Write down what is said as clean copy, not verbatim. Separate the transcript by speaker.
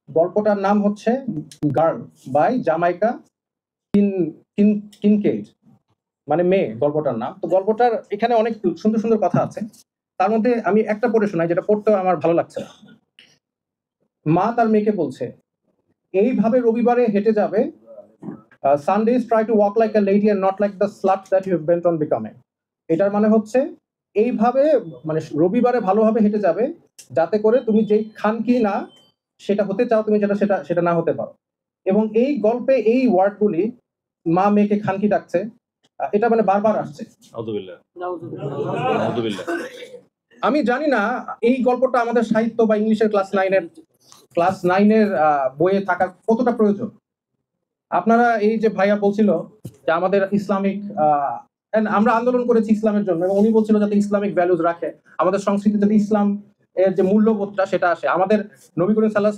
Speaker 1: গল্পটার নাম হচ্ছে গার্ল বাই জামাইকা কিনকেইড, মানে মেয়ে গল্পটার নাম। তো গল্পটার এখানে অনেক সুন্দর সুন্দর কথা আছে, তার মধ্যে আমি একটা পড়ে শোনাই, যেটা পড়তে আমার ভালো লাগছে। মা তার মেয়েকে বলছে, এইভাবে রবিবারে হেঁটে যাবে, Sundays try to walk like a lady and not like the slut that you have bent on becoming. এটার মানে হচ্ছে এইভাবে, মানে রবিবারে ভালোভাবে হেঁটে যাবে যাতে করে তুমি যেই খানকি না সেটা হতে চাও, তুমি যেটা সেটা সেটা না হতে পারো। এবং এই গল্পে এই ওয়ার্ডগুলি, মা মেয়েকে খানকি ডাকছে, এটা মানে বারবার আসছে। আমি জানি না এই গল্পটা আমাদের সাহিত্য বা ইংলিশের ক্লাস নাইনের বইয়ে থাকার কতটা প্রয়োজন। আপনারা এই যে ভাইয়া বলছিল যে আমাদের ইসলামিক, আমরা আন্দোলন করেছি ইসলামের জন্য, এবং উনি বলছিল যাতে ইসলামিক ভ্যালুজ রাখে, আমাদের সংস্কৃতিতে যাতে ইসলাম এর যে মূল্যবোধটা সেটা আসে। আমাদের নবী করিম সাল্লাল্লাহু